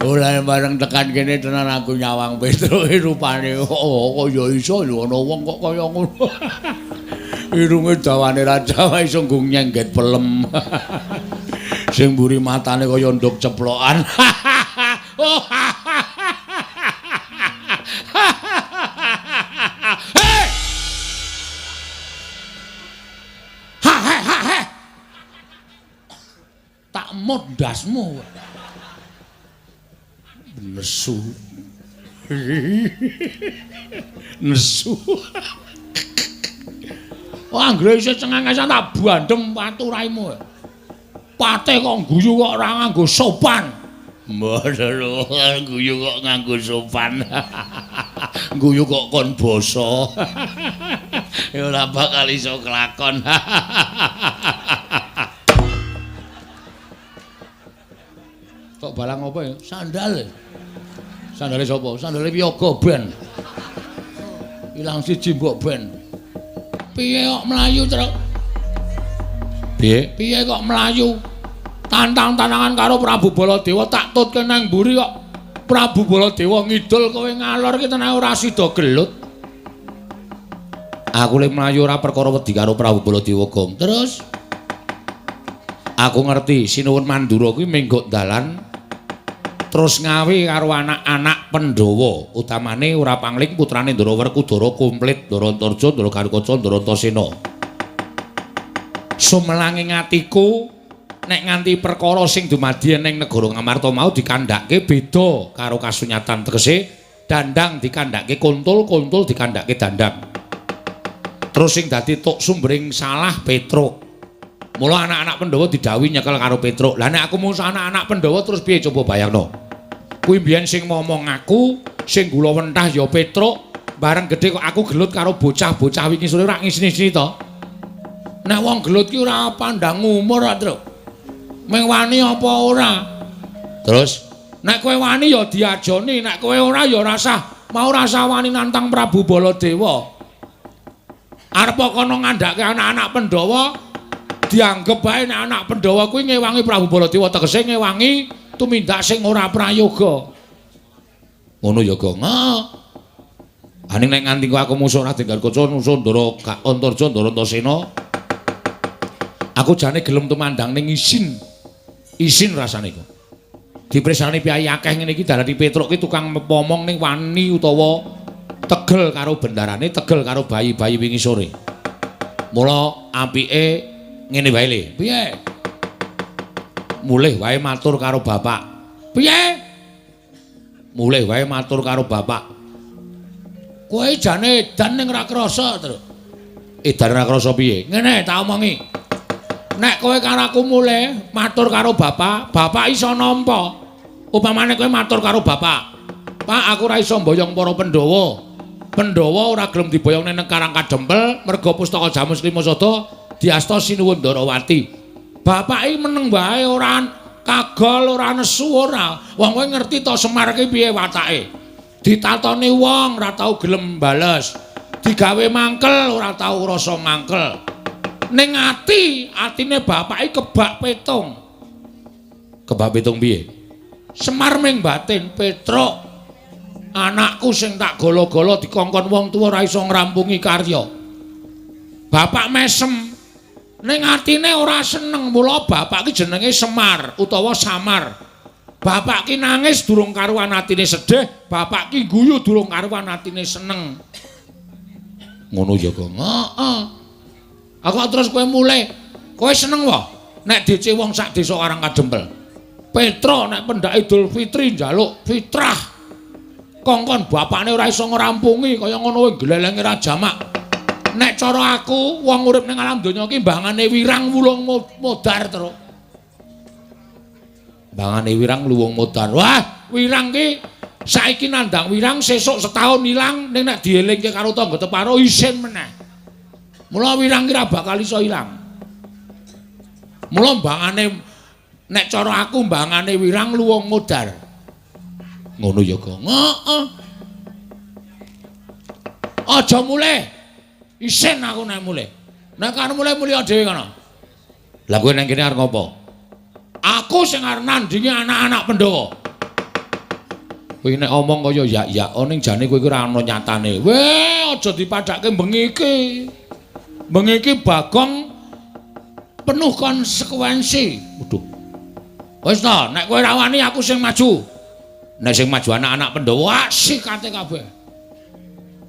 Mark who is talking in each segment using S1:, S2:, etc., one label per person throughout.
S1: Ora bareng tekan kene tenan aku nyawang Petro rupane kaya iso lho ana wong kok kaya ngono. Irunge dawane raja wae iso nggung nyengget pelem. Sing mburi matane kaya nduk ceplokan. Tak mondasmu. Nesu. Nesu. Wah, anggere isih cengengesan tak bandem watu raimu. Pate kok guyu kok ora nganggo sopan. Mboten guyu kok nganggo sopan. Guyu kok kon basa. Ya ora bakal iso kelakon. Kok balang apa ya? Sandal. Sandale sapa? Sandale Wiyaga ben. Ilang siji mbok ben. Piye kok mlayu, Truk? Piye? Piye kok mlayu? Tantang-tantangan karo Prabu Baladewa tak tutke nang mburi kok Prabu Baladewa ngidul kowe ngalor ki tenan ora sida gelut. Aku lek mlayu ora perkara wedi karo Prabu Baladewa, Gong. Terus aku ngerti Sinuwun Mandura kuwi menggo dalan terus ngawe karo anak-anak Pandhawa, utamane ora pangling putrane Ndara Werkudara komplit Ndara Antarja, Ndara Karikaca, Ndara Antasena. Sumelanging atiku nek nganti perkara sing dumadi ning negara Ngamarta mau dikandhake beda karo kasunyatan, tegese dandang dikandhake kuntul, kuntul dikandhake dandang. Terus sing dadi tok sumbering salah Petruk. Mula anak-anak Pandhawa didhawuhi nyekel karo Petruk. Lah nek aku musuh anak-anak Pandhawa terus piye coba bayangno? Kuwi mbiyen sing momong aku, sing gula wentah ya Petruk, bareng gedhe kok aku gelut karo bocah-bocah wingi sore ora ngisini-isini to. Nek wong gelut ki ora pandang umur, Truk. Meng wani apa ora? Terus nek kowe wani ya diajoni, nek kowe ora ya rasah mau rasa wani nantang Prabu Baladewa. Arep kono ngandhake anak-anak Pandhawa dianggep bae nek anak Pandhawa kuwi ngewangi Prabu Baladewa, tegese ngewangi tumindak sing ora prayoga. Ngono ya, Gong. Aning nek nganti aku musuh Raden Garkaca, musuh Ndara Antarja, Ndara Antasena, aku jane gelem tumandang ning isin. Isin rasane kok. Dipresani piyai akeh ngene iki dalane Petruk ki tukang pomong ning wani utawa tegel karo bendarane, tegel karo bayi-bayi wingi sore. Mula apike ngene wae le. Piye? Mulih wae matur karo bapak. Piye? Mulih wae matur karo bapak. Kowe jane edan ning ra krasa, Truk. Edan ra krasa piye? Ngene tak omongi. Nek kowe karo aku mulih matur karo bapak, bapak iso nampa. Upamane kowe matur karo bapak. Pak, aku ora iso mboyong para Pandhawa. Pandhawa ora gelem diboyong ning Karang Kadempel merga pustaka Jamus Klimasada diasta Sinuwun Ndarawati. Bapak iki meneng wae ora kagol, ora nesu ora. Wong kowe ngerti to Semar ki piye watake. Ditatoni wong ora tau gelem bales. Digawe mangkel ora tau rasa mangkel. Ning atine bapak iki kebak petung. Kebak petung piye? Semar ming batin Petruk. Anakku sing tak golo-golo dikongkon wong tuwa ora iso ngrampungi karya. Bapak mesem ning atine ora seneng, mula bapak ki jenenge Semar utawa Samar. Bapak ki nangis durung karuan atine sedih, bapak ki guyu durung karuan atine seneng. Ngono ya, Gong. Heeh. Aku terus kowe mulih. Kowe seneng wae nek DC wong sak desa Karang Kadempel. Petruk nek pendak Idul Fitri njaluk fitrah. Kongkon bapakne ora iso ngrampungi kaya ngono wae glelenge ra jamak. Nek cara aku wong urip ning alam donya ki mbangane wirang wulung modar, Truk. Mbangane wirang luwung modar. Wah, wirang ki saiki nandang wirang sesuk setahun ilang ning nek dielingke karo tangga teparo isin meneh. Mula wirang ki ra bakal iso ilang. Mula mbangane nek cara aku mbangane wirang luwung modar. Ngono ya, Gong. Heeh. Aja mulih. Isin aku nek mulih. Nek kan mulih-mulih dhewe kono. Lah kowe nang kene arep ngopo? Aku sing arep nandingi anak-anak Pandhawa. Kowe nek omong kaya ya ning jane kowe iki ora ana nyatane. Weh, aja dipadhake bengi iki. Bengi iki Bagong penuh konsekuensi. Waduh. Wis to, nek kowe ora wani aku sing maju. Nek sing maju anak-anak Pandhawa sikate kabeh.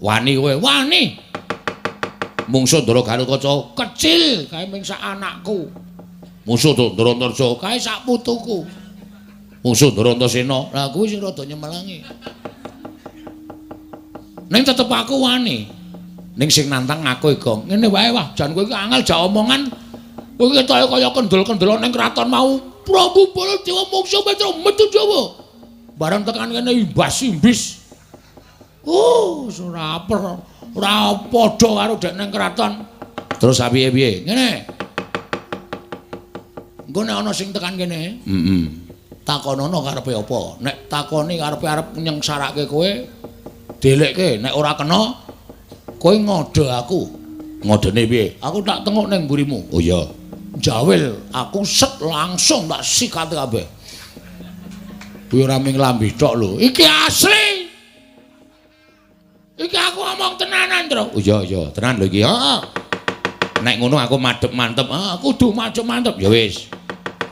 S1: Wani kowe, wani. Mungsuh Ndara Garukaca kecil kae ming sak anakku. Mungsuh Ndara Antarja kae sak putuku. Mungsuh Ndara Antasena, lah kuwi sing rada nyemelangi. Ning tetep aku wani. Ning sing nantang aku Gong. Ngene wae wah, jan kowe iki angel jak omongan. Kowe ketoke kaya kendel-kendel ning kraton mau. Prabu Baladewa mungsuh Mitra metu Jawa. Bareng tekan kene imbas-imbis. Oh, ora padha karo dek ning kraton. Terus piye-piye? Ngene. Engko nek ana sing tekan kene, takonono karepe apa? Nek takoni karepe arep nyengsarake kowe, delekke. Nek ora kena, kowe ngode aku. Ngodene piye? Aku tak tengok ning mburimu. Oh iya. Jawil, aku set langsung tak sikat kabeh. Kuwi ora ming lambi tok lho. Iki asli. Iki aku ngomong tenanan, Tru. Oh iya, tenan lho iki. Heeh. Nek ngono aku madhep mantep. Kudu madhep mantep. Ya wis.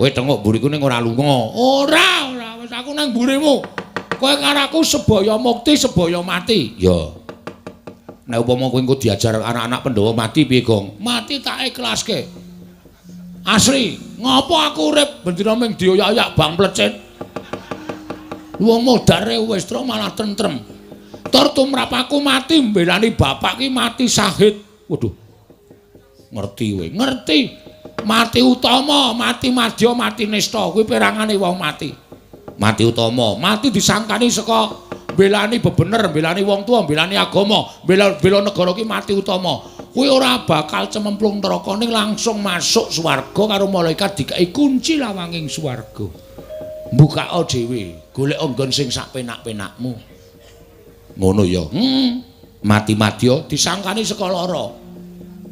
S1: Kowe tengok mburiku ning ora lunga. Ora, wis aku nang mburimu. Kowe karo aku sebaya mukti, sebaya mati. Ya. Nek upama kowe engko diajar anak-anak Pandhawa mati piye, Gong? Mati tak ikhlaske. Asli, ngopo aku urip bendina ming dioyak-oyak bang plecet. Wong modare wis tru malah tentrem. Tur tumrap aku mati mbelani bapak ki mati syahid. Waduh. Ngerti kowe, ngerti. Mati utama, mati madya, mati nista. Kuwi perangane wong mati. Mati utama, mati disangkani saka mbelani bebener, mbelani wong tuwa, mbelani agama, bela negara ki mati utama. Kuwi ora bakal cememplung neraka ning langsung masuk swarga karo malaikat dikai kunci lawanging swarga. Mbukao dhewe, golek nggon sing sak penak-penakmu. Ngono ya. Mati madya disangkani saka lara.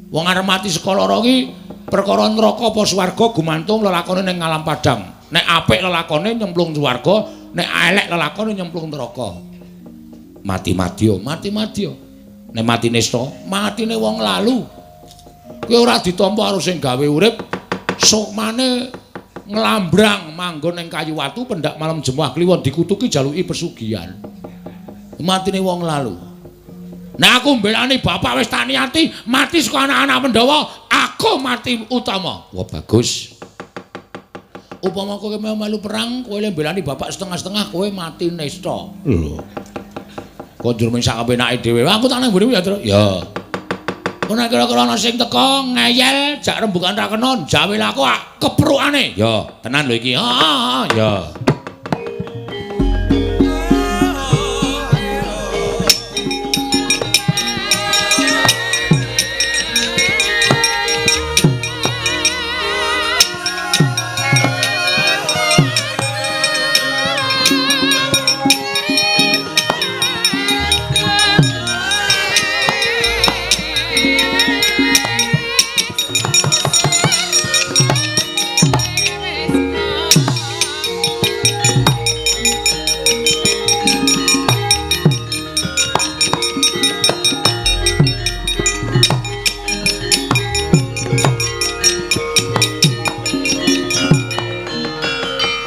S1: Wong arep mati saka lara ki perkara neraka apa swarga gumantung lelakone ning alam padang. Nek apik lelakone nyemplung swarga, nek elek lelakone nyemplung neraka. Mati madya, mati madya. Nek mati nista, matine wong lalu. Kowe ora ditampa karo sing gawe urip, sukmane nglambrang manggon ning kayu watu pendak malam jemuah kliwon dikutuki jaluki pesugihan. Matine wong lalu. Nek aku mbelani bapak wis tak niati mati saka anak-anak Pandhawa, aku mati utama. Wah bagus. Upama kowe melu perang, kowe le mbelani bapak setengah-setengah, kowe mati nista. Lho. Kok njur ming sak kepenake dhewe. Aku tak nang mburimu ya, Tru. Ya. Ana kira-kira ana sing teka ngeyel, jak rembugan ra kena, jawil aku keprukane. Ya, tenan lho iki. Heeh, ya.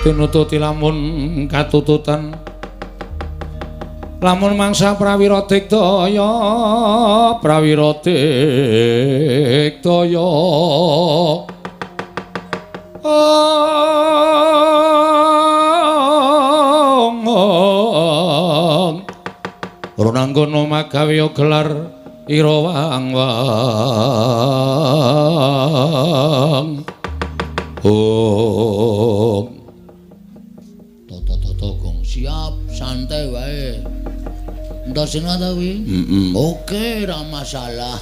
S1: Tinututi lamun katututan lamun mangsa prawira digdaya Ronanggono magawe gelar ira wang-wang siap, santai wae. Entasena ta kuwi? Oke, ora masalah.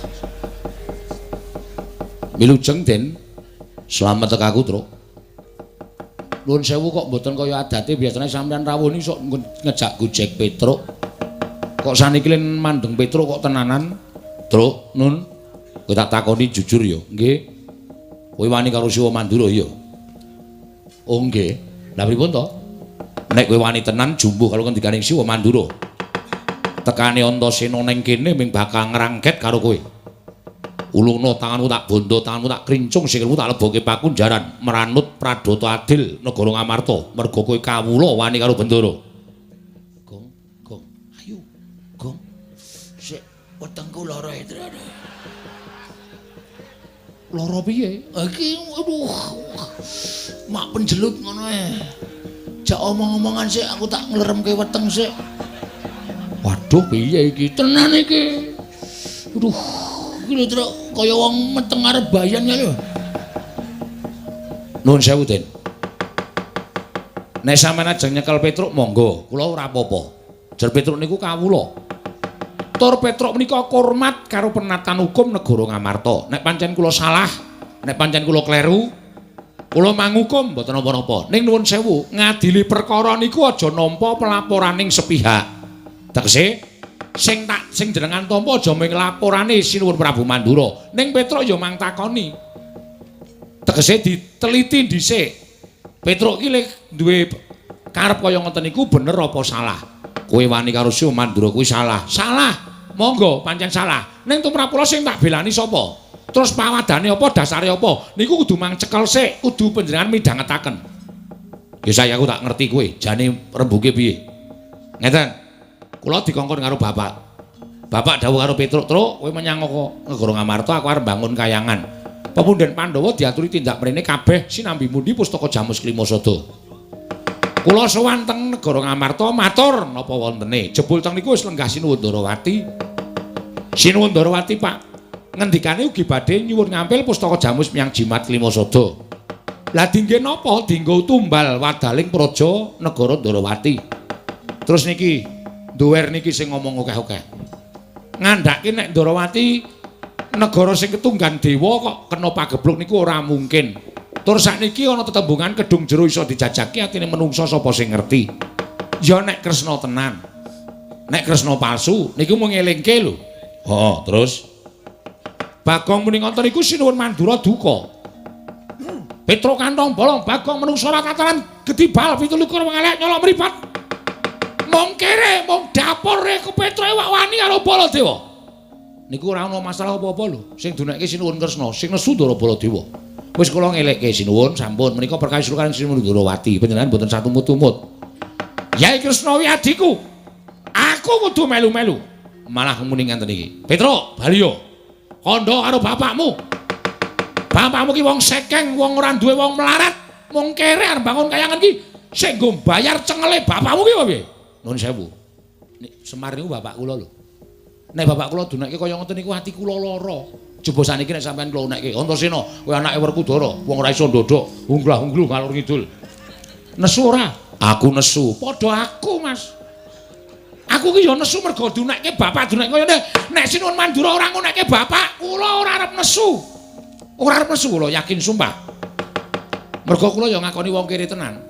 S1: Wilujeng, Den. Slamet tek aku, Truk. Nuwun sewu kok mboten kaya adate biasane sampean rawuh iki sok ngejak Gojek Petruk. Kok saniki len mandeng Petruk kok tenanan? Truk, Nun. Kowe tak takoni jujur ya, nggih. Kowe wani karo Siwa Mandura ya? Oh, nggih. Lah pripun to? Nek kowe wani tenan jumbuh karo ngendikaning Siwa Mandura. Tekane Antasena ning kene ming bakal ngrangket karo kowe. Ulungna tanganmu tak bondo, tanganmu tak krincung, sikilmu tak lebokke pakunjaran, meranut pradata adil negara Ngamarta, merga kowe kawula wani karo Bendara. Gong, ayo. Gong. Sik wetengku lara itu. Lara piye? Iki aduh. Mak penjelut ngono ae. Jak omong-omongan sik aku tak ngleremke weteng sik. Waduh piye iki? Tenan iki. Aduh. Lho truk kaya wong meteng arep bayan ya lho. Nuwun sewu, Den. Nek sampeyan ajeng nyekel Petruk monggo, kula ora apa-apa. Jer Petruk niku kawula. Tur Petruk menika hormat karo penatan hukum negara Ngamarta. Nek pancen kula salah, nek pancen kula kleru, kula mangukum mboten napa-napa. Ning nuwun sewu, ngadili perkara niku aja nampa pelaporaning sepihak. Tegese sing jenengan tampa aja mung laporane Sinuwun Prabu Mandura. Ning Petruk ya mang takoni. Tegese diteliti dhisik. Petruk iki lek duwe karep kaya ngoten niku bener apa salah? Kowe wani karo Sinuwun Mandura kuwi salah. Salah. Monggo pancen salah. Ning tumrapula sing tak belani sapa? Terus pawadane apa, dasare apa? Niku kudu mang cekel sik, kudu panjenengan midhangetaken. Ya saya aku tak ngerti kowe, jane rembuke piye. Ngeten. Kula dikongkon karo bapak. Bapak dawuh karo Petruk, "Truk, kowe menyang negara Ngamarta, aku arep bangun kayangan. Pepundhen Pandhawa diaturi tindak mrene kabeh sinambi mundi pustaka Jamus Klimasada. Kula sowan teng negara Ngamarta matur napa wontene. Jebul teng niku wis lenggah Sinuwun Ndarawati. Sinuwun Ndarawati, Pak, ngendikane ugi badhe nyuwun ngampil pustaka Jamus miyang Jimat Klimasada. Lah dingge napa? Dinggo tumbal wadaling praja negara Ndarawati. Terus niki Duwer niki sing ngomong akeh-akeh. Ngandhake nek Ndarawati negara sing ketunggan dewa kok kena pagebluk niku ora mungkin. Tur sakniki ana tetembungan kedung jero iso dijajaki atine menungsa sapa sing ngerti. Ya nek Kresna tenan. Nek Kresna palsu niku mung ngelingke lho. Heeh, terus Bagong muni ngoten niku Sinuwun Mandura duka. Petruk kantong bolong Bagong menungsa ora kataran gedibal 17 wong elek nyolok mripat. Mong kere, mong dapure ke Petruk wak wani karo Baladewa. Niku ora ana masalah apa-apa lho. Sing dunekke Sinuwun Kresna, sing nesu Ndara Baladewa. Wis kula ngelekke Sinuwun sampun menika perkawis karo Sinuwun Ndarawati. Panjenengan mboten satumut-tumut. Yai Kresna wi adiku. Aku kudu melu-melu. Malah muni ngenten iki. Petruk, bali yo. Kandha karo bapakmu. Bapakmu ki wong sekeng, wong ora duwe wong melarat. Mong kere arep bangun kayangan ki sing nggo bayar cengele bapakmu ki piye? Nuwun sewu. Semar niku bapak kula lho. Nek bapak kula dunekke kaya ngoten niku ati kula lara. Coba saniki nek sampean kula unekke Antasena, kowe anake Werkudara, wong ora iso ndodok, unglah-ungluh ngalor ngidul. Nesu ora? Aku nesu. Padha aku, Mas. Aku ki ya nesu mergo dunekke bapak dunekke kaya nek Sinuwun Mandura ora ngunekke bapak, kula ora arep nesu. Ora arep nesu kula, yakin sumpah. Mergo kula ya ngakoni wong kere tenan.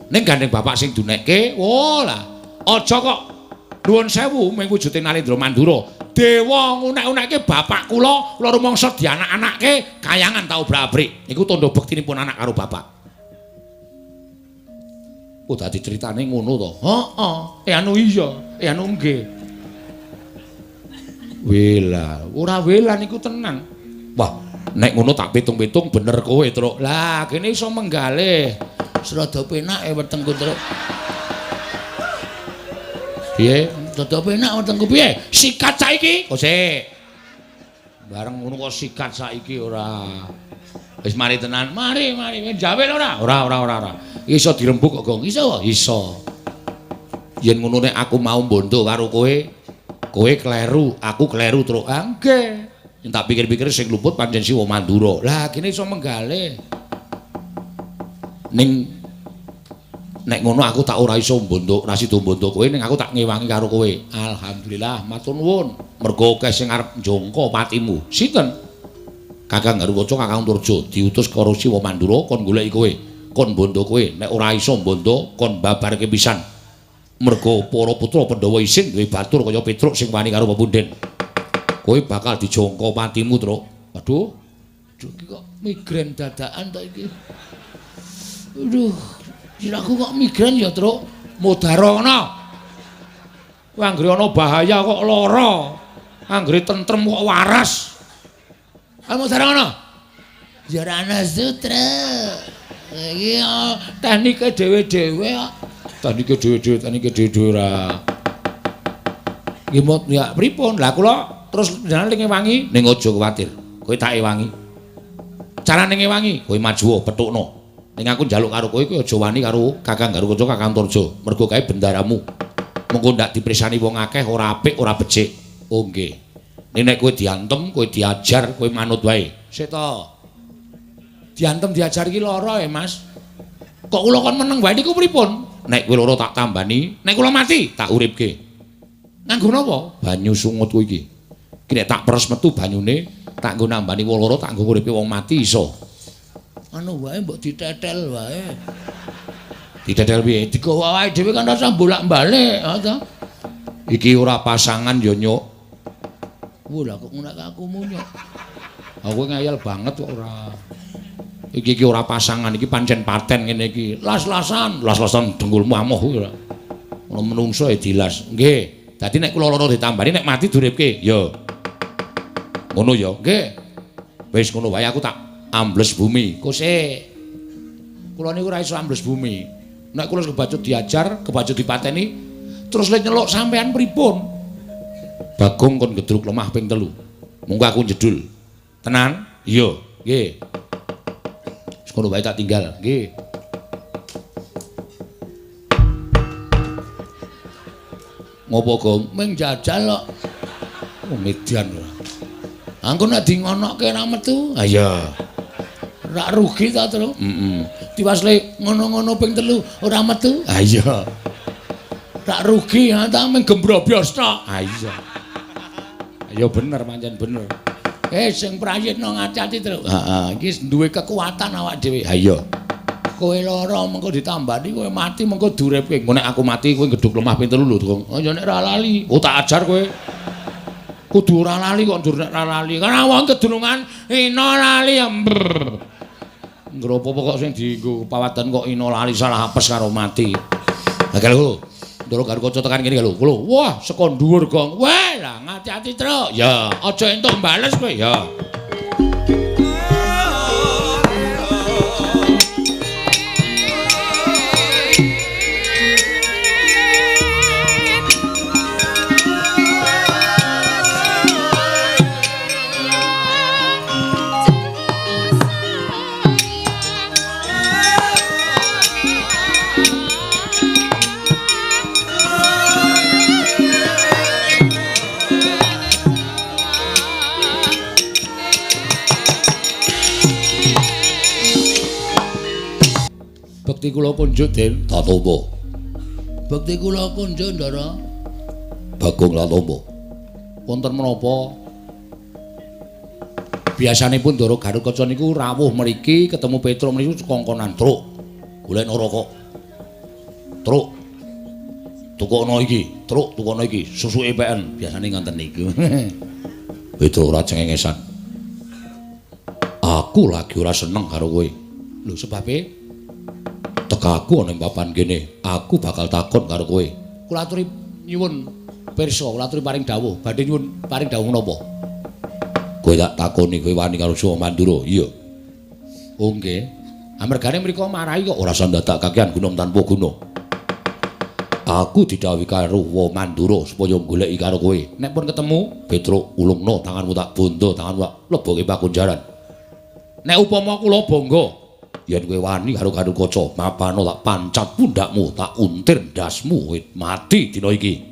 S1: Ning gandeng bapak sing dunekke, lah. Aja kok nuwun sewu mung wujude Nalendra Mandura. Dewa ngunek-unekke bapak kula rumangsa dianak-anakke kayangan tau brabrik. Niku tandha bektinipun anak karo bapak. Oh dadi critane ngono to. Heeh. Anu iya, anu nggih. Wela, ora wela niku tenan. Wah, nek ngono tak pitung-pitung bener kowe, Truk. Lah, kene iso menggalih. Serada penake wetengku, Truk. Piye? Dadi penak wetengku piye? Sikat saiki. Kok sik. Bareng ngono kok sikat saiki ora. Wis mari tenan. Mari. Jawel ora? Ora. Iso dirembuk kok, Gong. Iso. Yen ngono nek aku mau mbondo karo kowe kleru, aku kleru terus. Nggih. Yen tak pikir-pikir sing luput pancen Siwa Mandura. Lah kene iso menggalih. Ning nek ngono aku tak ora iso mbondo, ora sida mbondo kowe ning aku tak ngewangi karo kowe. Alhamdulillah, matur nuwun. Mergo akeh sing arep njongko patimu. Sinten? Kakang Garuwaca, Kakang Turjo diutus karo Siwa Mandura kon goleki kowe, kon mbondo kowe. Nek ora iso mbondo kon babarke pisan. Mergo para putra Pandhawa isin duwe batur kaya Petruk sing wani karo pepundhen. Kowe bakal dijongko patimu, Truk. Waduh. Iki kok migren dadakan ta iki. Aduh. Aku kok migren ya, Truk. Mudhara ngono. Kowe anggere ana bahaya kok lara. Anggere tentrem kok waras. Mudhara ngono. Jarana sutra. Iki teknike dhewe-dhewe kok. Teknike dhewe-dhewe ora. Nggih ya pripun? Lah kula terus jenengan ngewangi ning aja kuwatir. Kowe tak ewangi. Carane ngewangi, kowe maju petukno. Ning aku njaluk karo kowe aja wani karo Kakang Garukaca Kakang Turjo. Mergo kae bendaramu. Mengko ndak diprisani wong akeh ora apik, ora becik. Oh nggih. Nek kowe diantem, kowe diajar, kowe manut wae. Sik to. Diantem diajar iki lara ya, Mas. Kok kula kon meneng wae niku pripun? Nek kowe lara tak tambani, nek kula mati tak uripke. Nganggo napa? Banyu sungut kuwi iki. Iki nek tak peres metu banyune, tak nggo nambani woloro, tak nggo uripe wong mati iso. Anu wae mbok ditetel wae. Ditetel piye? Digawa wae dhewe kan rasa bolak-balik, ta. Iki ora pasangan ya, Nyuk. Lha kok ngono aku munyuk. Aku ngayal banget kok ora. Iki ora pasangan, iki pancen paten ngene iki. Las-lasan dengkulmu amoh kuwi ora. Ono menungso ya dilas. Nggih. Dadi nek kula lara ditambani nek mati duripke, ya. Ngono ya, nggih. Wis ngono wae aku tak ambles bumi. Kose. Kula niku ora iso ambles bumi. Nek kula kebacut diajar, kebacut dipateni, terus lek nyeluk sampean pripun? Bagong kon gedruk lemah ping 3. Monggo aku jedul. Tenan? Iya, nggih. Wis ngono wae tak tinggal, nggih. Ngopo Gong? Ming jajal kok. Oh median ora. Angko nek di ngonoke ora metu. Ha iya. Ora rugi ta, Tru? Tiwas le ngono-ngono ping 3 ora metu. Ha iya. Ora rugi ha ta ming gembrobos tok. Ha iya. Ya bener pancen bener. Sing prayitna ngati-ati, Tru. Heeh, iki duwe kekuatan awak dhewe. Ha iya. Kowe lara mengko ditambani kowe mati mengko duripke. Engko nek aku mati kowe gedhuk lemah ping 3 lho, Dong. Oh ya nek ora lali. Oh tak ajar kowe. Kudu ora lali kok ndur nek ora lali. Karena wong kedurungan ina lali ya. Ngropo kok sing dienggo pawatan kok ina lali salah apes karo mati. Lah lho. Ndoro Garukaca tekan kene lho. Lho, wah saka dhuwur, Gong. Wah, lah ngati-ati, Truk. Ya, aja entuk bales kowe ya. Bekti kula punjuk Den Tatombo. Bekti kula punjuk Ndara Bagong Tatombo. Wonten menapa? Biasanipun Ndara Garukaca niku rawuh mriki ketemu Petro mriku kongkonan Truk. Golek rokok. Truk. Tukokno iki, Truk tukokno iki, susuke PN biasane ngoten niku. Petro ora cengengesan. Aku lagi ora seneng karo kowe. Lho sebabe tekaku ana ing papan kene, aku bakal takon karo kowe. Kula aturi nyuwun pirsa, kula aturi paring dawuh. Badhe nyuwun paring dawuh menapa? Kowe tak takoni kowe wani karo Suwa Mandura? Iya. Oh nggih. Amargane mriko marahi kok ora sandadak kakehan gunung tanpa guna. Aku didhawuhi karo Suwa Mandura supaya goleki karo kowe. Nek pun ketemu, Petruk ulungno tanganmu tak bondo, tanganmu tak leboke pakunjaran. Nek upama kula bangga yen kowe wani karo Garukaca, mapano tak pancat pundakmu, tak untir ndasmu mati dina iki.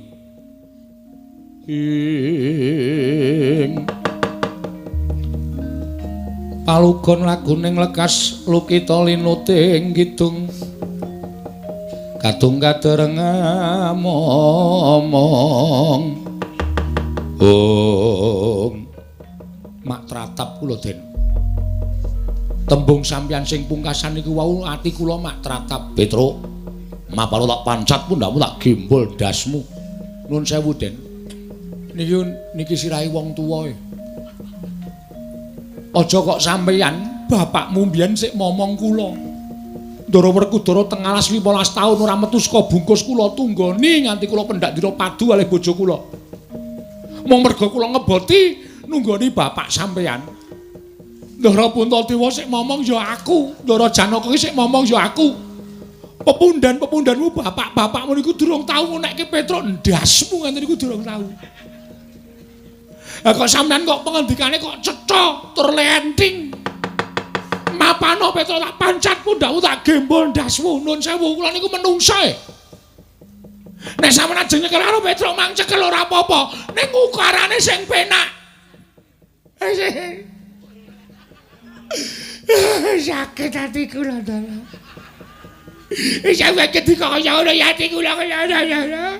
S1: Palugon laguning lekas lukita linuting kidung. Kadung kadereng momong. Mak tratap kula Den. Tembung sampeyan sing pungkasan niku wau ati kula mak tratap. Petro, mapalo tak pancat pundakmu tak gembol ndasmu. Nuwun sewu Den. Niki sirahe wong tuwa. Aja kok sampeyan bapakmu mbiyen sik momong kula. Ndara Werkudara teng alas 15 taun ora metu saka bungkus kula tunggoni nganti kula pendak dira padu kalih bojo kula. Mung merga kula ngeboti nunggoni bapak sampeyan. Ndara Puntadewa sik momong ya aku, Ndara Janaka sik momong ya aku. Pepundhan-pepundhanmu bapak-bapakmu niku durung tau ngonekke Petruk ndasmu ngene niku durung tau. Lah kok sampean kok pengendikane kok cetha tur lenting. Mapano Petruk tak pancat pundhakmu tak gembol ndasmu. Nuwun sewu kula niku menungsa e. Nek sampean ajeng nyekel karo Petruk mang cekel ora apa-apa, ning ukarane sing penak. Sakit hatiku lho, Ndara. Sampai ketika kaya ngono hati kula kaya ngono.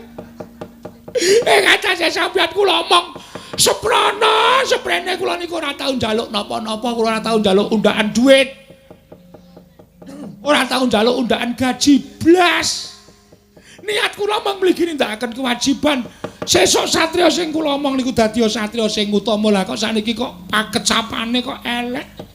S1: Kata sampeyan kula omong seprana, seprene kula niku ora tau njaluk napa-napa, kula ora tau njaluk undakan duit. Ora tau njaluk undakan gaji blas. Niat kula mung mligi nindakaken kewajiban. Sesuk satriya sing kula omong niku dadi satriya sing utama. Lah kok saniki kok pakecapane kok elek.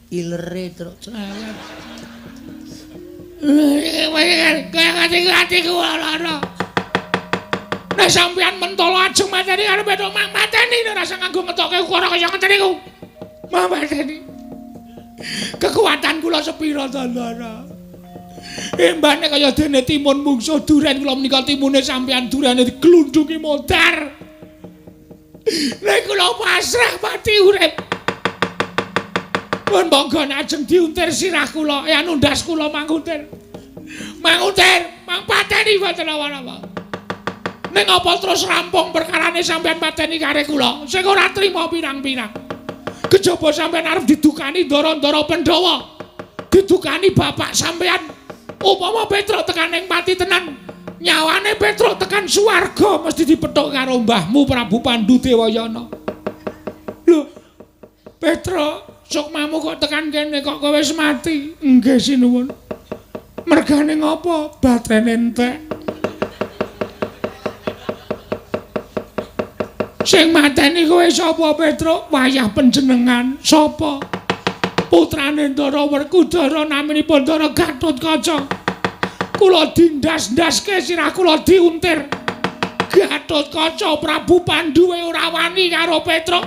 S1: Ilere truk cerewet. Kaya hatiku lara. Nek sampeyan mentala ajeng mateni karo Petruk mang mateni ora rasa nganggo ngetokke ukara kaya ngeten niku. Mang mateni. Kekuatan kula sepira to, Ndara? Embane kaya dene timun mungsuh duren kula menika timune sampeyan durane diglundhungi modar. Nek kula pasrah pati urip. Pun monggo ajeng diuntir sirah kula, ya nundas kula manguntir. Manguntir, mang pateni boten apa-apa. Ning apa terus rampung perkarane sampeyan pateni kare kula, sing ora trima pirang-pirang. Kejaba sampeyan arep didukani Ndara-ndara Pandhawa. Didukani bapak sampeyan. Upama Petruk tekan ning pati tenan, nyawane Petruk tekan swarga mesti dipethuk karo mbahmu Prabu Pandhu Dewayana. Lho, Petruk, sukmamu kok tekan kene kok kowe wis mati? Nggih sinuwun. Mergane ngopo? Batrene entek. Sing mateni kowe sapa, Petruk? Wayah panjenengan. Sapa? Putrane Ndara Werkudara naminipun Ndara Gatotkaca. Kula dindas-ndaske sirah kula diuntir. Gatotkaca Prabu Pandhu ora wani karo Petruk.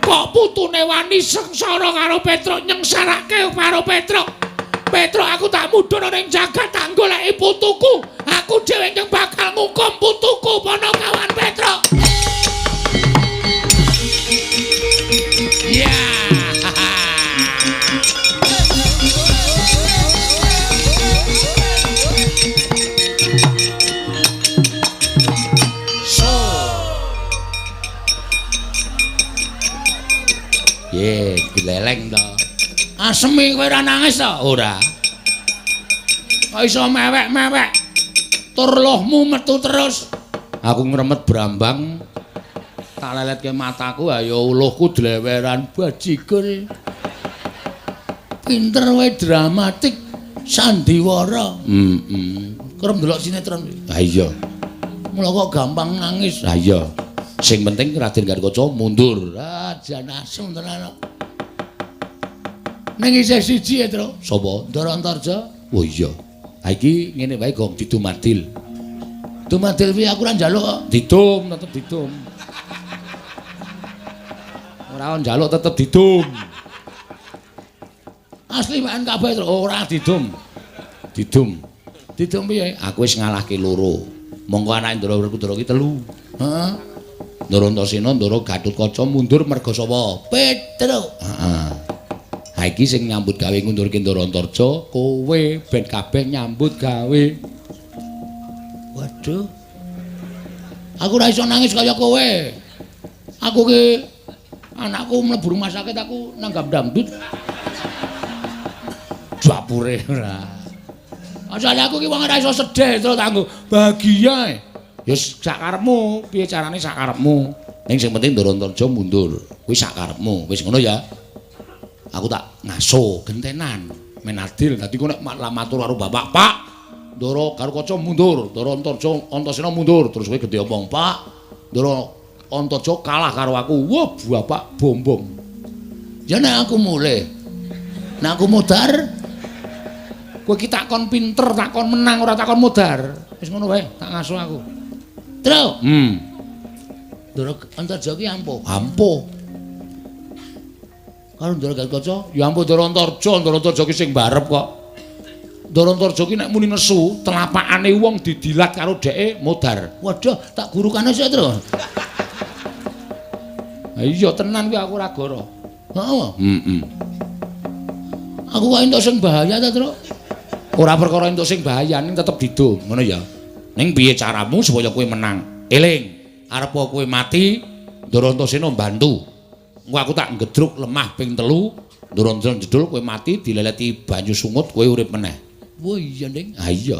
S1: Kok putune wani sengsara karo Petruk, nyengsarake karo Petruk. Petruk aku tak mudhun ning jagat tak goleki putuku. Aku dhewe yang bakal ngukum putuku Panakawan Petruk. Ya. Dileleng to. Asemi kowe ora nangis to? Ora. Kok iso mewek-mewek? Tur lohmu metu terus. Aku ngremet brambang. Tak leletke mataku ayo uluhku dleweran bajigur. Pinter kowe dramatik sandiwara. Kerep ndelok sinetron. Ha iya. Mula kok gampang nangis. Ha iya. Sing penting Raden Gatotkaca mundur. Ah, jan asem tenan. Ning isih siji ya, Tru. Sapa? Ndara Antarja. Oh iya. Ha iki ngene wae Gong didumadil. Dumadil piye aku ora njaluk kok. Didum, tetep didum. Ora njaluk tetep didum. Asli maen kabeh, Tru. Ora didum. Didum. Didum piye? Aku wis ngalahke loro. Monggo anake Ndara Werkudara ki telu. Heeh. Ndara Antasena, Ndara Gatotkaca mundur merga sapa? Petruk. Heeh. Ha iki sing nyambut gawe ngundurke Ndara Antarja, kowe ben kabeh nyambut gawe. Waduh. Aku ora iso nangis kaya kowe. Aku ki anakku mlebu rumah sakit aku nanggap dangdut. Dapure ora. Asale aku ki wong ora iso sedih terus tanggo bahagia. Ya sak karepmu, piye carane sak karepmu. Ning sing penting Ndara Antarja mundur. Kuwi sak karepmu. Wis ngono ya. Aku tak ngaso gentenan men adil. Dadi kok nek matur karo bapak, Pak, Ndara Garukaca mundur, Ndara Antasena mundur, terus kowe gedhe omong, "Pak, Ndara Antaja kalah karo aku." Wah, bapak bombong. Ya nek aku mulih. Nek aku modar, kowe ki takon pinter, takon menang ora takon modar. Wis ngono wae, tak ngaso aku. Terus, Ndara Antaja ki ampuh. Ampuh. Karo Ndara Garukaca, ya ampuh Ndara Antaja ki sing barep kok. Ndara Antaja ki nek muni nesu, telapakane wong didilat karo dheke modar. Waduh, tak gurukane sik, Tru. Ha iya tenan kuwi aku ora goro. Heeh. Aku kok entuk sing bahaya ta, Tru? Ora perkara entuk sing bahaya ning tetep didum, ngono ya. Ning piye caramu supaya kowe menang? Eling, arep kowe mati, Ndara Antasena bantu. Engko aku tak ngedruk lemah ping 3, Ndara Antasena jedul kowe mati dileleti banyu sungut kowe urip meneh. Wah iya, Nding. Ha iya.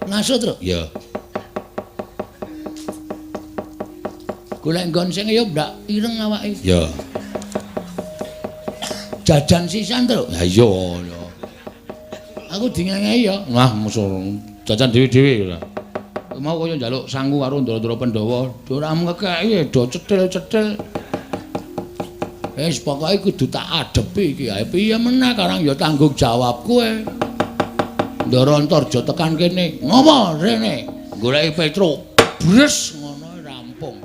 S1: Ngaso, Tru? Ya. Golek nggon sing ya ndak ireng awake. Ya. Jajan sisan, Tru. Ha iya. Aku dingenge ya. Wah, musuh jajan dhewe-dhewe ora. Mau kaya njaluk sangu karo Ndara Pandhawa, ora ngekeki do cethil-cethil. Wis pokoke kudu tak adepi iki ae. Piye meneh karang ya tanggung jawab kowe. Ndara Antarja tekan kene. Ngopo rene? Goleki Petro. Bres ngono rampung.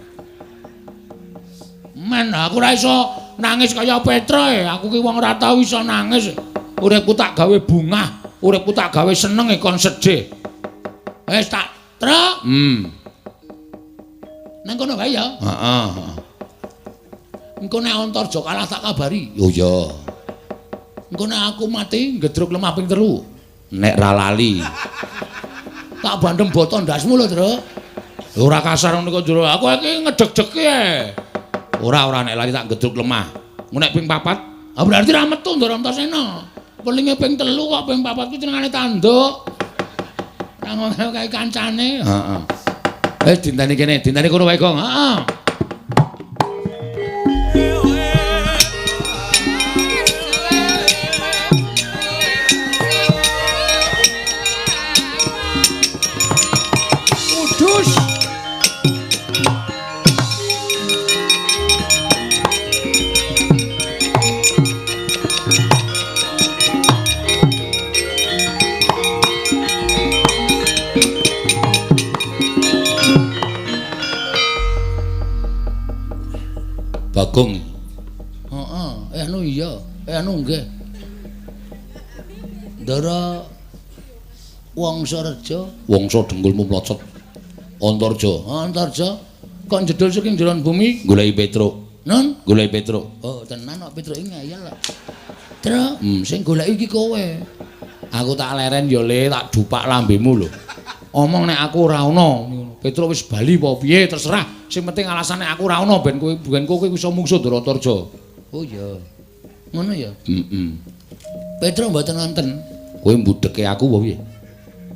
S1: Men aku ora iso nangis kaya Petro e. Aku ki wong ora tau iso nangis. Uripku tak gawe bungah, uripku tak gawe seneng kon sedih. Wis tak truk. Nang kono wae ya. Heeh. Engko nek Antarja kalah tak kabari. Yo ya. Engko nek aku mati ngedruk lemah ping 3. Nek ra lali. Tak bandem boto ndasmu lho, Tru. Ora kasar ngono kok jero. Aku iki ngedeg-degi ae. Ora nek lali tak ngedruk lemah. Engko nek ping 4, berarti ra metu Ndara Antasena. Pelinge ping 3 kok ping 4 ku jenengane tanduk. Ra ngono kae kancane. Heeh. Wis dinteni kene, dinteni kono wae, Gong. Heeh. Bagong. Heeh, anu iya, anu nggih. Ndara Wangsareja, Wangsa dengkulmu mlocot. Antarja, kok jedul saking jeron bumi goleki Petro. Nun, goleki Petro. Oh, tenan kok Petro iki ngayal kok. Tru, sing goleki iki kowe. Aku tak leren ya le, tak dupak lambemu lho. Omong nek aku ora ana, Petro wis bali apa piye terserah. Sing penting alasane aku ora ana ben kowe iso mungsuh Ndara Antarja. Oh iya. Ngono ya? Petro mboten wonten. Kowe mbudheke aku apa piye?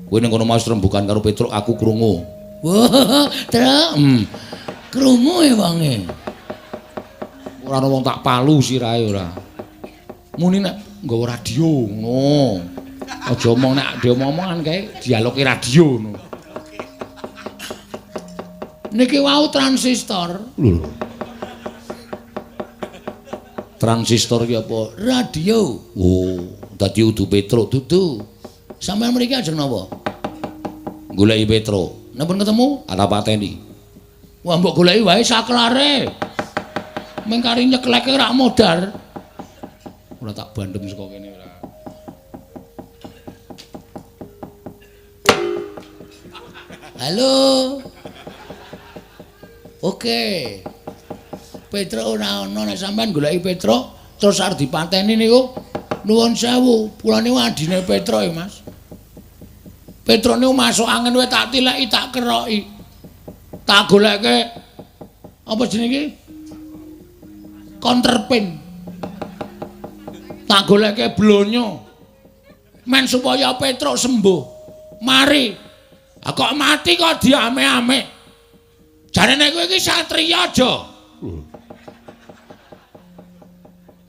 S1: Kowe ning kono mau rembugan karo Petro, aku krungu. Wah, Tru. Krungu e wonge. Ora ana wong tak palu sirahe ora. Muni nek nggawa radio ngono. Aja omong nek dhewe omongan kae dialoge radio ngono. Niki wau transistor. Lho. Transistor ki apa? Radio. Oh, dadi udu Petro dudu. Sampeyan mriki ajeng napa? Goleki Petro. Nempun ketemu? Ata pateni. Wah, mbok goleki wae saklare. Meng kari nyekleke rak modar. Ora tak bandem saka kene ora. Halo. Oke. Petro ora ana nek sampean goleki Petro terus arep dipateni niku nuwun sewu. Kula niku adine Petro ya, Mas. Petro niku masuk angin wae tak tileki tak keroki. Tak goleke apa jenenge iki? Counterpin. Tak goleke blonyo. Men supaya Petro sembuh. Mari. Kok mati kok diame-ame. Jarene kowe iki satriya aja.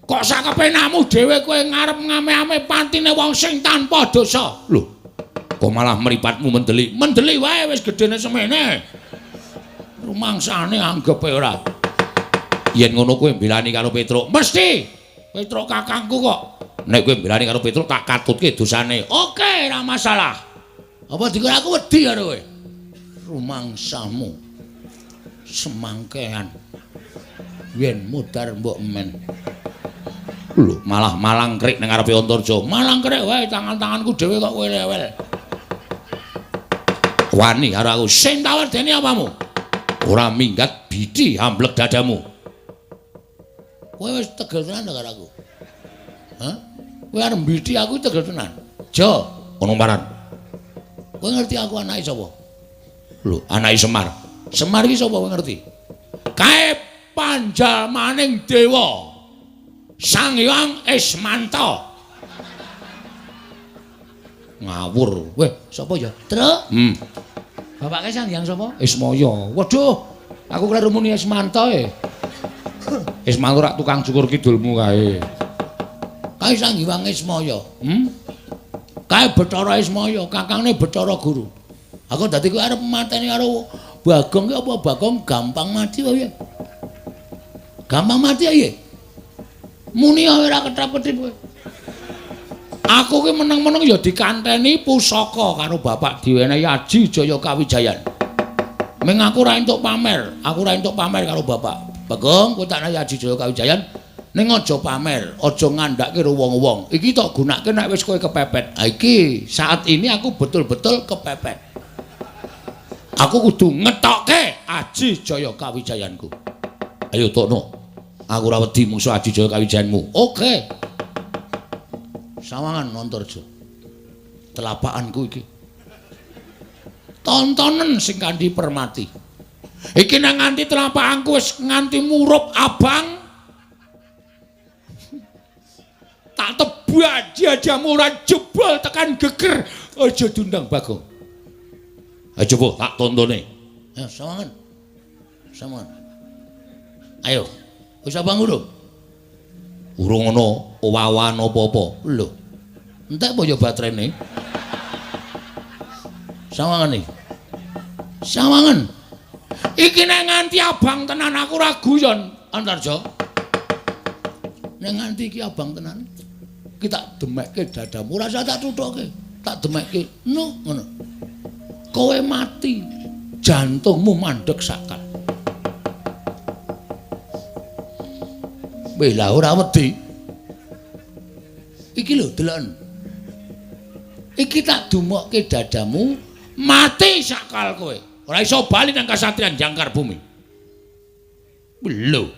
S1: Kok sak kepenakmu dhewe kowe ngarep ngame-ame pantine wong sing tanpa dosa. Lho. Kok malah mripatmu mendeli. Mendeli wae wis gedene semene. Rumangsane anggepe ora. Yen ngono kowe mbelani karo Petruk, mesti Petruk kakangku kok. Nek kowe mbelani karo Petruk tak katutke dosane. Oke, ora masalah. Apa dikira aku wedi karo kowe? Rumangsamu semangkean. Yen mudar mbok men. Lho, malah malangkrik ning ngarepe Antarja. Malangkrik wae tangan-tanganku dhewe kok kowe rewel. Wani karo aku sing tawedeni apamu? Ora minggat bidhi amblek dadamu. Kowe wis tegel tenan karo aku. Hah? Kowe arep bidhi aku tegel tenan. Jo, ngono paran. Kowe ngerti aku anake sapa? Lho, anake Semar. Semar iki sapa kowe ngerti? Kae panjalmaning dewa. Sang Hyang Ismanta. Ngawur. Weh, sapa ya? Truk. Bapake Sang Hyang sapa? Ismaya. Waduh, aku kleru muni Ismanta e. Ismanta rak tukang cukur kidulmu kae. Kae Sang Hyang Ismaya. Kae Bathara Ismaya, kakangne Bathara Guru. Aku dadi kowe arep mateni karo Bagong ki apa Bagong gampang mati wae. Gampang mati ae. Muni ora ketrap-ketrip kowe. Aku ki meneng-meneng ya dikanteni pusaka karo bapak diwenehi Aji Jaya Kawijayan. Ming aku ora entuk pamer, aku ora entuk pamer karo bapak. Bagong, kowe tak nehi Aji Jaya Kawijayan ning aja pamer, aja ngandhake karo wong-wong. Iki tak gunakake nek wis kowe kepepet. Ha iki saat ini aku betul-betul kepepet. Aku kudu ngetokke Aji Jaya Kawijayanku. Ayo Tokno. Aku ora wedi musuh Aji Jaya Kawijayanmu. Oke. Sawangan Antarja. Telapakanku iki. Tontonen sing kanthi permati. Iki nang nganti telapakanku wis nganti murup abang. Tak tebak jajamu ora jebol tekan geger. Aja diundang Bagong. Ayo coba tak tontone. Ya sawangan. Sawangan. Ayo. Wis abang urung? Urung ana owawan apa-apa. Lho. Entek apa ya baterene? Sawangan iki. Sawangan. Iki nek nganti abang tenan aku ora guyon, Antarja. Nek nganti iki abang tenan, iki tak demekke dadamu, ora usah tak tuthuke. Tak demekke. Ngono. Kowe mati, jantungmu mandeg sakal. Bela ora wedi. Iki lho deloken. Iki tak dumokke dadamu, mati sakal kowe. Ora iso bali nang kasatriyan Jangkar Bumi. Lho.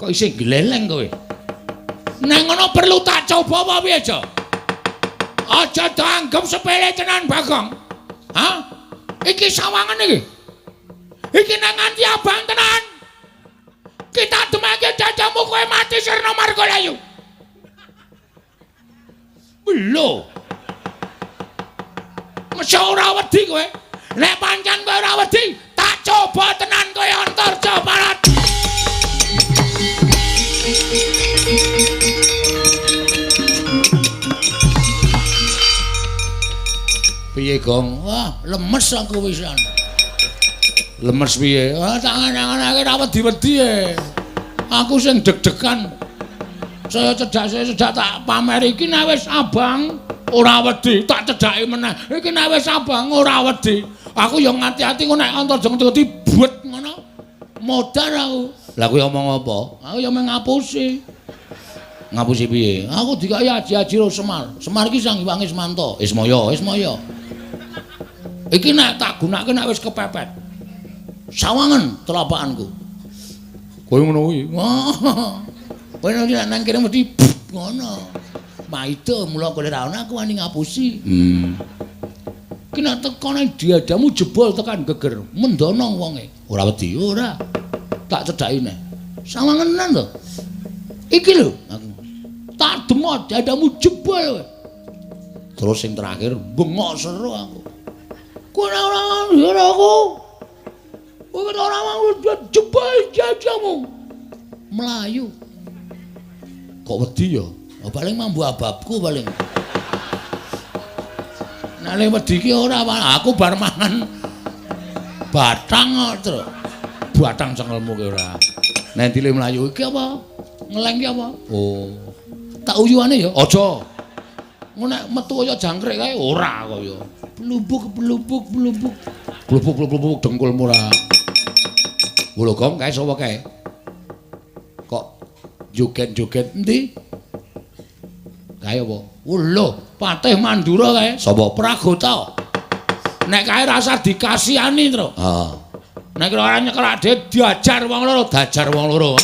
S1: Kok isih gleleng kowe? Nang ngono perlu tak coba apa piye, Jo? Aja dianggep sepele tenan, Bagong. Hah? Iki sawangan iki. Iki nang nganti abang tenan. Kita demake dadamu kowe mati sirna Margalayu. Lho. Mesti ora wedi kowe. Nek pancen kowe ora wedi, tak coba tenan kowe Antarja Parat. Piye, Gong? Wah, lemes aku wisan. Lemes piye? Ah, tangan-tanganake ora wedi-wedi e. Aku sing deg-degan. Saya cedak tak pamer iki nek wis abang ora wedi, tak cedhaki meneh. Iki nek wis abang ora wedi. Aku ya ngati-ati kok nek Antarja ngerti buet ngono. Modar aku. Lah kowe omong apa? Aku ya ngapusi. Ngapusi piye? Aku dikai Aji-aji karo Semar. Semar iki Sang Hyang Ismanta. Ismaya. Iki nek tak gunakake nek wis kepepet. Sawangan telapakanku. Kowe ngono kuwi. Kowe nek nang kene mesti ngono. Maida mula kowe ora ana aku wani ngapusi. Ki nek teko nang diadamu jebol tekan geger, mendono wonge. Ora wedi, ora. Tak cedhaki neh. Sawangan tenan to. Iki lho aku. Tak demot diadamu jebol kowe. Terus sing terakhir bengok seru aku. Kowe ora ngene aku. Kowe ora mau jebol jajamu. Melayu. Kok wedi ya? Paling mambu ababku paling. Nek le wedi ki ora aku bar mangan batang kok, batang cengelmu ki ora. Nek dile mlayu iki apa? Ngeleng ki apa? Oh. Tak uyuane ya, aja. Ngono nek metu kaya jangkrik kae ora kaya. Blubuk dengkulmu ora. Lho Gong kae sapa kae? Kok joget-joget endi? Kae apa? Lho, Patih Mandura kae. Sapa? Pragota. Nek kae rasa dikasihani, Tru. Heeh. Nek ora nyekelak dhewe diajar wong loro, dajar wong loro.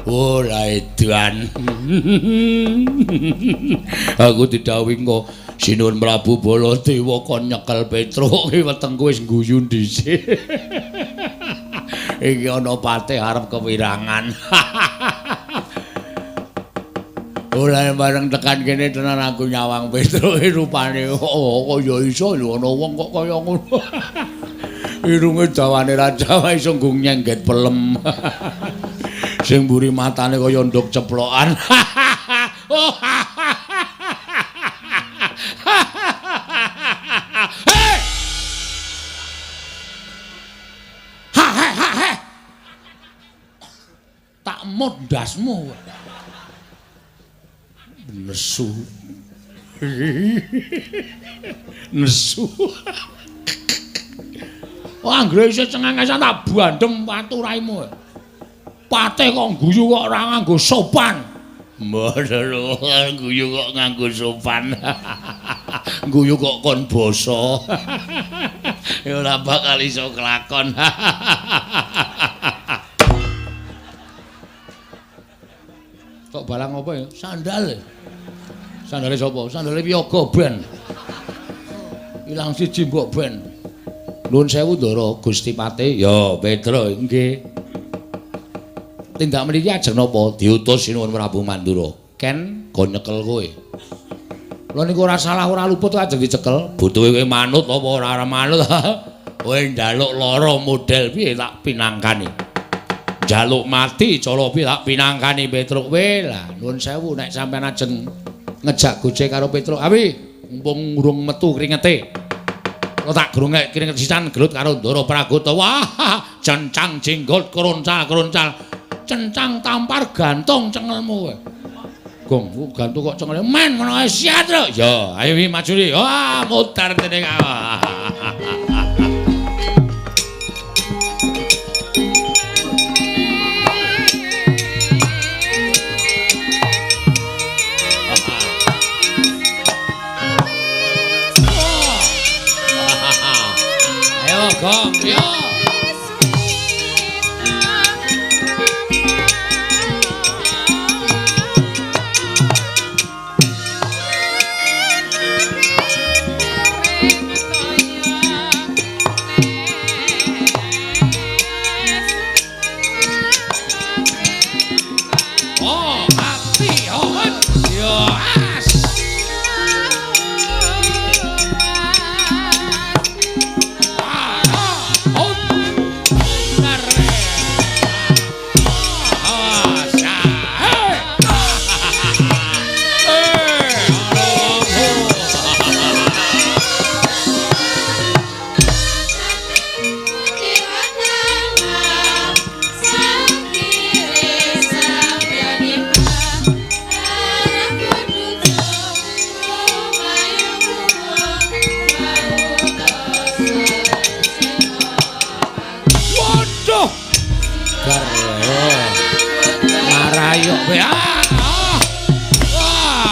S1: Ora edan. Aku didhawuhi kok Sinuwun Prabu Baladewa kon nyekel Petruk ki wetengku wis guyu dhisik. Iki ana patih arep kewirangan. Ora bareng tekan kene tenan aku nyawang Petruk rupane kaya iso lho ana wong kok kaya ngono. Irunge dawane Raja iso nggung nyengget pelem. Sing mburi matane kaya nduk ceplokan. Tak mondasmu. Nesu. Nesu. Wah, anggere isih cengengesan tak bandem watu raimu. Patih kok guyu kok ora nganggo sopan. Mboten guyu kok nganggo sopan. Guyu kok kon basa. Ya ora bakal iso kelakon. Kok balang apa ya? Sandal. Sandale sapa? Sandale Wiyaga Ben. Ilang siji mbok Ben. Nuwun sewu Ndara Gusti Patih. Ya, Pedro nggih. Tindak mriki ajeng napa diutus Sinuwun Prabu Mandura. Ken go nyekel kowe. Lha niku ora salah ora luput ajeng dicekel. Butuhe kowe manut apa ora manut? Kowe njaluk lara model piye tak pinangkani. Njaluk mati cara piye tak pinangkani Petruk kowe. Lah nuwun sewu nek sampean ajeng ngejak gojek karo Petruk. Awi, mumpung urung metu kringete. Kok tak grungek kringet sisan gelut karo Ndara Pragota. Wah, cencang jenggot kroncal-kroncal. Cencang tampar gantung cengelmu kowe. Gong, gantung kok cengel. Men ngono ae siat lho. Ya, ayo wi maju ri. Wah, mutar dene kawah. Ayo, Gong, yo. Marayok be. Wah.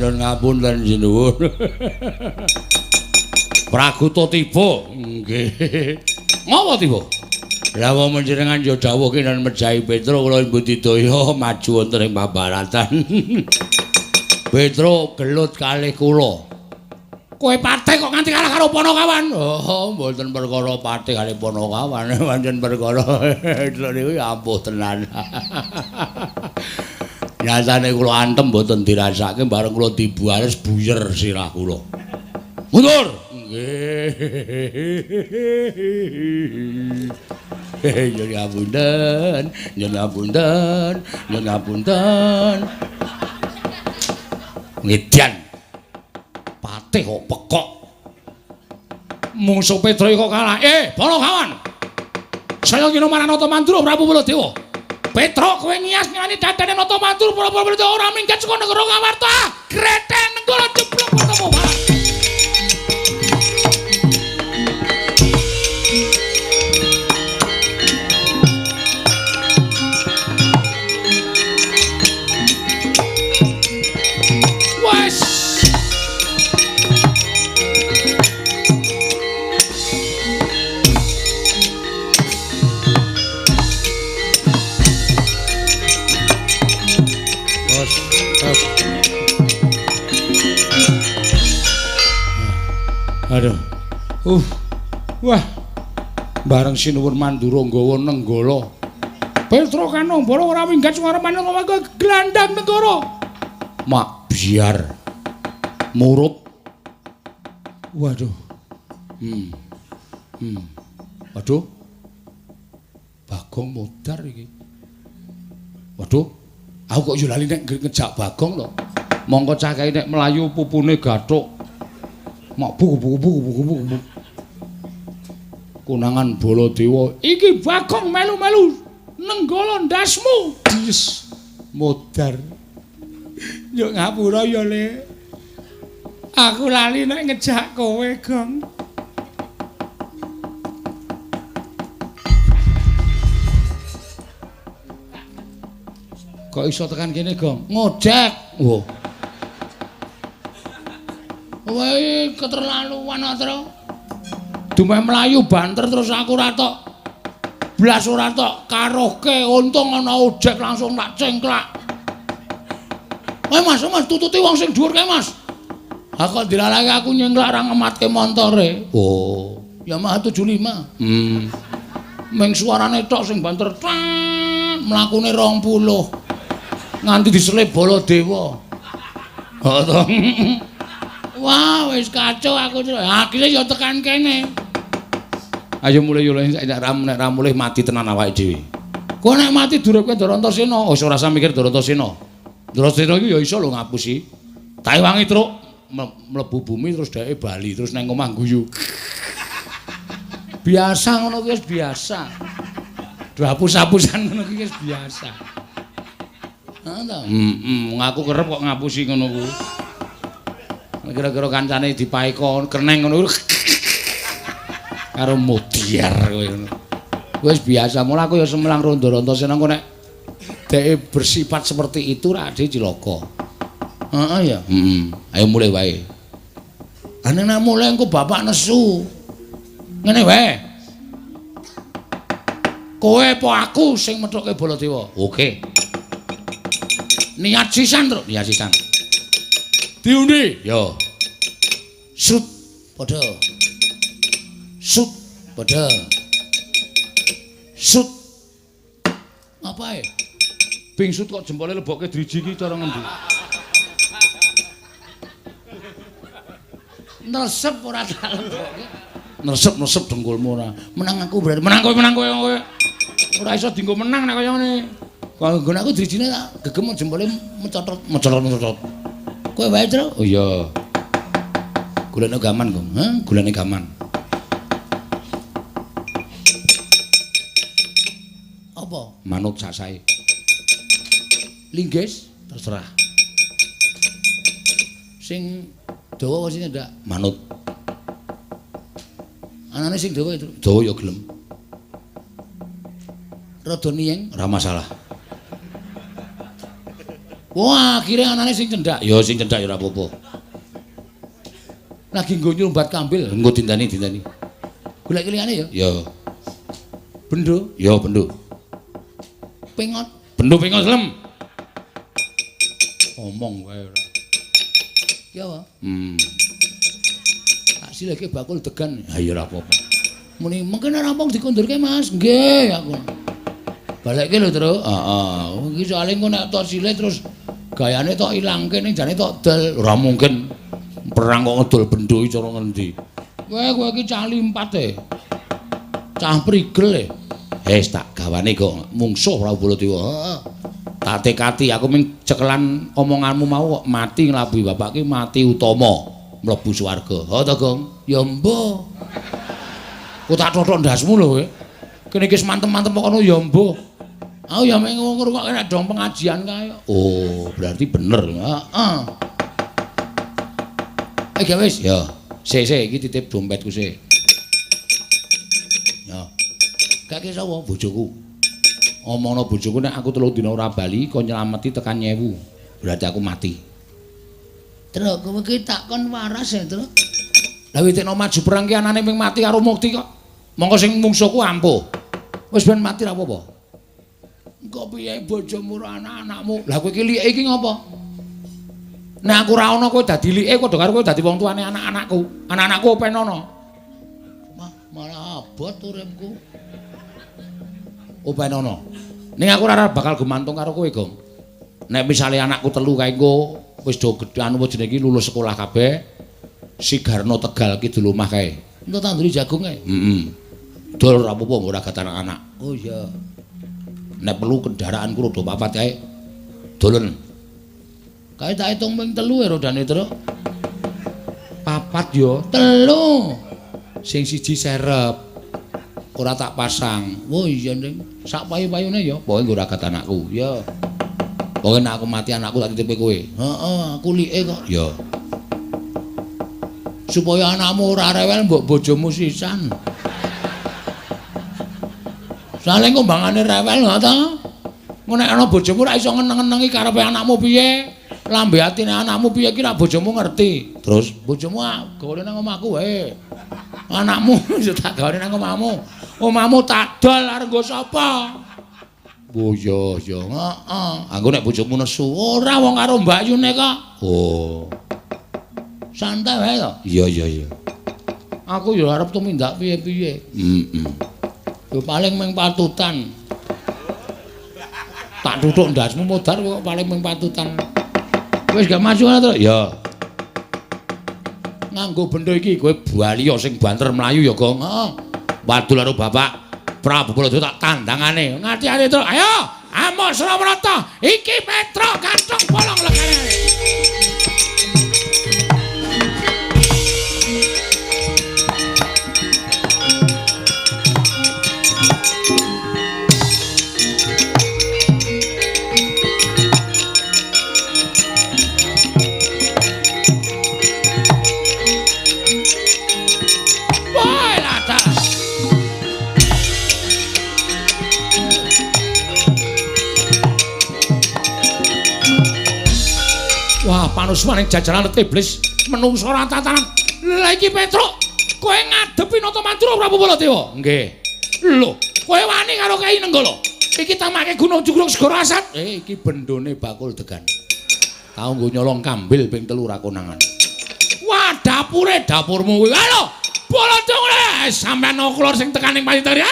S1: Nyun ngapunten sinuwun. Praguta tiba. Nggih. Ngapa tiba? Lah wong panjenengan ya dawuh kinan mejahi Petra kula Budidaya maju wonten ing pambaratan. Petra gelut kalih kula. Kowe patih kok nganti kalah karo Panakawan? Oh, mboten perkara patih kalih Panakawan, pancen perkara niku ya ampuh tenan. Nyatane kula antem mboten dirasake bareng kula dibuares buyer sirah kula. Mundur. Nggih. Nyun ngapunten, nyun ngapunten, nyun ngapunten. Ngedian. Patih kok pekok. Mungsuh Petra kok kalah. Panakawan. Saya kira Maranata Mandura Prabu Baladewa. Petra kowe ngias ngani dadane Nata Mandura Prabu Baladewa ora minggat saka negara Ngamarta. Greten nenggala jeblok ketemu barat. Aduh. Wah. Bareng Sinuwun Mandura nggawa nenggala. Petra Kanombala ora minggat suwarane kok glandang negara. Mak biar. Murup. Waduh. Waduh. Bagong modar iki. Waduh. Aku kok yo lali nek ngejak Bagong to. Mongko cakahe nek mlayu pupune gathuk. Mak buku. Kunangan Baladewa. Iki Bagong melu-melu nenggala ndasmu. Yes. Modar. Yo ngapura ya, Le. Aku lali nek ngejak kowe, Gong. Kok iso tekan kene, Gong? Ngojek. Wo. Wae keterlaluan Atra. Dumeh mlayu banter terus aku ora tok blas ora tok karohke untung ana ojek langsung tak cengklak. Mas tututi wong sing dhuwur kae, Mas. Ha kok dilalake aku nyengklak ra ngematke montore. Oh, Yamaha 75. Meng suarane tok sing banter mlakune 20. Nganti diselip Baladewa. Oh to. Wah, wis kacau aku. Akhire ya tekan kene. Ayo mulai yo nek ra mulih mati tenan awake dhewe. Kok nek mati durupke Darantasena, wis ora usah mikir Darantasena. Darantasena iki ya iso lho ngapusi. Tak wangi truk mlebu bumi terus dheke bali terus nang omah guyu. Biasa ngono kuwi wis biasa. Hapus-hapusan ngono kuwi wis biasa. Ha ta? Ngaku kerep kok ngapusi ngono kuwi. Kira-kira kancane dipaeka keneng ngono karo modiar kowe ngono. Wis biasa, mula aku ya semlang rondo Antasena kok nek dhek bersifat seperti itu ra ade cilaka. Heeh ya. Ayo mulai wae. Ane nek mulai engko bapak nesu. Ngene wae. Kowe apa aku sing methuke Baladewa? Oke. Niat sisan, Truk. Niat sisan. Diundi. Yo. Sut. Padha. Sut, padha. Sut. Apa ya? Bing sut kok jempole lebokke driji iki cara ngendi? Nersep ora tak lebokke. Nersep dengkulmu ora. Menang aku berarti menang kowe. Ora iso dienggo menang nek kaya ngene. Kanggo aku drijine tak gegem jempole mecotot. Kowe wae, Tru? Oh iya. Gulane gaman, Kong. Hah? Gulane gaman. Apa? Manut sak sae. Linggis terserah. Sing dawa apa sing ndak? Manut. Anane sing dawa itu. Dawa ya gelem. Rada niyeng ora masalah. Wah, akhirnya anane sing cendak. Ya sing cendak ya ora apa-apa. Lagi nggo nyumbat kambil, nggo dintani. Golek liyane ya? Ya. Bendo? Ya bendo. Pengot? Bendo pengot lem. Omong wae ora. Ya apa? Tak sileke bakul degan. Ha ya ora apa-apa. Muni mungkin ora apa dikondurke Mas. Nggih aku. Balekke lho, Tru. Heeh. Iki soalé engko nek tok sile terus gayane tok ilangke ning jane tok del. Ora mungkin perang kok ngedol bendo iki cara ngendi. Kowe iki cah limpat e. Cah prigel e. Wis tak gawane kok mungsuh Prabu-Baladewa. Heeh. Tak tekati aku ming cekelan omonganmu mau kok mati nglabuhi bapak ki mati utama mlebu swarga. Ha to, Gong? Ya mbah. Kok tak totok ndasmu lho kowe. Kene iki mantem-mantem kok ono ya mbah. Aku ya meng ngrungokke nek dong pengajian kae. Oh, berarti bener. Heeh. Wis ya. Sik iki titip dompetku sik. Ya. Kake sapa bojoku? Omongno bojoku nek aku 3 dina ora bali kok nyelameti tekan 1000. Berarti aku mati. Truk kowe iki takon waras ya, Truk. Lah witekno maju perang ki anane ming mati karo mukti kok. Monggo sing mungsuhku ampuh. Wis ben mati ra apa-apa. Engko piye bojomu ora anak-anakmu? Lah kowe iki like iki ngopo? Nek aku ora ana kowe dadi like padha karo kowe dadi wong tuane anak-anakku. Anak-anakku open ana. Malah abot uripku. Open ana. Ning aku ora bakal gumantung karo kowe, Gong. Nek misale anakku 3 kae engko wis do gedhe anu jenenge iki lulus sekolah kabeh. Sigarno Tegal ki dulu omah kae. Entuk tanduri jagung kae. Heeh. Dol ora apa-apa ora gat anak-anak. Oh iya. Nek perlu kendaraanku rodo 4 kae. Dolen. Kae tak hitung ping 3 rodane, Truk. 4 yo. 3. Sing siji serep. Ora tak pasang. Oh iya, Ning. Sak payu-payune ya, pokoke nggo ora gat anakku. Ya. Pokoke nek aku mati anakku tak titipe kowe. Heeh, aku like kok. Ya. Supaya anakmu ora rewel mbok bojomu sisan. Soale kumbangane rewel lho ta. Engko nek ana bojomu ora iso ngeneng-ngenengi karepe anakmu piye. Lambe atine anakmu piye ki rak bojomu ngerti. Terus bojomu gawane nang omahku wae. Anakmu yo tak gawane nang omahmu. Omahmu tak dol arep nggo sapa? Oh iya, heeh. Anggo nek bojomu nesu ora wong karo mbakyune kok. Oh. Santai wae to? Iya. Aku yo arep tumindak piye-piye. Yo paling mung patutan. Tak tutuk ndasmu modar kok paling mung patutan. Wis gak maju ngono to? Ya. Nganggo benda iki kowe baliya sing banter mlayu ya, Gong. Heeh. Wadul karo Bapak Prabu-Baladewa tak tandangane. Ngati-ati to. Ayo, Amuk Suramarata. Iki Petro gantung bolong legane. Wah, panusmaning jajaran iblis menungso ora tatanan. Lah iki Petruk, kowe ngadepi Nata Mantura Prabu-Baladewa? Nggih. Lho, kowe wani karo Kyai Nenggala? Iki tamake Gunung Jugrung Segara Asat. Iki bendone bakul degan. Tau nggo nyolong kambil ping 3 ra konangan. Wadah dapurmu kuwi. Halo. Bolondong le sampean oklor sing tekaning panyiteri.